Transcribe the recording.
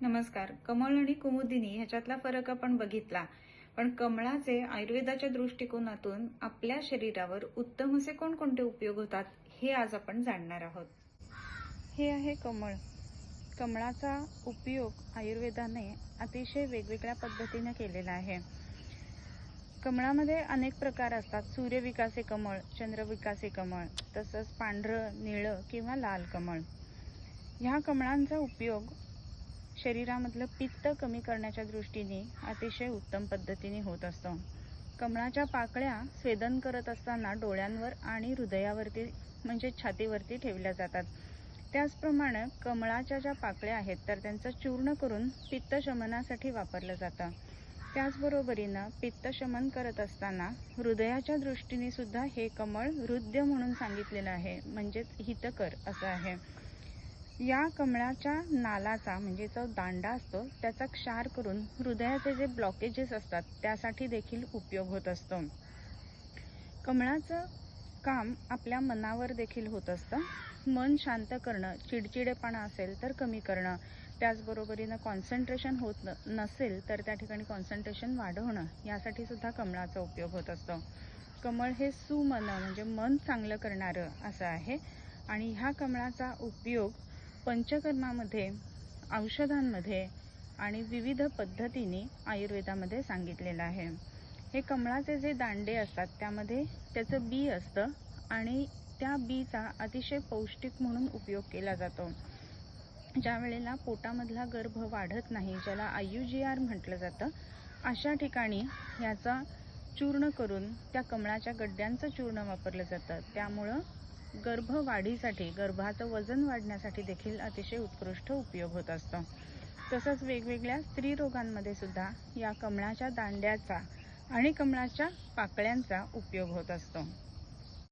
नमस्कार. कमळ आणि कुमुदिनी ह्याच्यातला फरक आपण बघितला, पण कमळाचे आयुर्वेदाच्या दृष्टिकोनातून आपल्या शरीरावर उत्तम असे कोणकोणते उपयोग होतात हे आज आपण जाणणार आहोत. हे आहे कमळ. कमळाचा उपयोग आयुर्वेदाने अतिशय वेगवेगळ्या पद्धतीने केलेला आहे. कमळामध्ये अनेक प्रकार असतात. सूर्यविकासे कमळ, चंद्रविकासे कमळ, तसंच पांढरं, निळं किंवा लाल कमळ. ह्या कमळांचा उपयोग शरीरामधलं पित्त कमी करण्याच्या दृष्टीने अतिशय उत्तम पद्धतीने होत असतो. कमळाच्या पाकळ्या स्वेदन करत असताना डोळ्यांवर आणि हृदयावरती म्हणजे छातीवरती ठेवल्या जातात. त्याचप्रमाणे कमळाच्या ज्या पाकळ्या आहेत तर त्यांचं चूर्ण करून पित्त शमनासाठी वापरलं जातं. त्याचबरोबरीनं पित्त शमन करत असताना हृदयाच्या दृष्टीने सुद्धा हे कमळ हृदय म्हणून सांगितलेलं आहे, म्हणजेच हितकर असं आहे. या कमळाच्या नालाचा म्हणजे जो दांडा असतो त्याचा क्षार करून हृदयाचे जे ब्लॉकेजेस असतात त्यासाठी देखील उपयोग होत असतो. कमळाचं काम आपल्या मनावर देखील होत असतं. मन शांत करणं, चिडचिडेपणा असेल तर कमी करणं, त्याचबरोबरीनं कॉन्सन्ट्रेशन होत नसेल तर त्या ठिकाणी कॉन्सन्ट्रेशन वाढवणं, यासाठी सुद्धा कमळाचा उपयोग होत असतो. कमळ हे सुमन म्हणजे मन चांगलं करणारं असं आहे आणि ह्या कमळाचा उपयोग पंचकर्मामध्ये, औषधांमध्ये आणि विविध पद्धतीने आयुर्वेदामध्ये सांगितलेलं आहे. हे कमळाचे जे दांडे असतात त्यामध्ये त्याचं बी असतं आणि त्या बीचा अतिशय पौष्टिक म्हणून उपयोग केला जातो. ज्या वेळेला पोटामधला गर्भ वाढत नाही, ज्याला IUGR म्हटलं जातं, अशा ठिकाणी ह्याचा चूर्ण करून त्या कमळाच्या गड्ड्यांचं चूर्ण वापरलं जातं. त्यामुळं गर्भवाढीसाठी, गर्भाचं वजन वाढण्यासाठी देखील अतिशय उत्कृष्ट उपयोग होत असतो. तसंच वेगवेगळ्या स्त्री रोगांमध्ये सुद्धा या कमळाच्या दांड्याचा आणि कमळाच्या पाकळ्यांचा उपयोग होत असतो.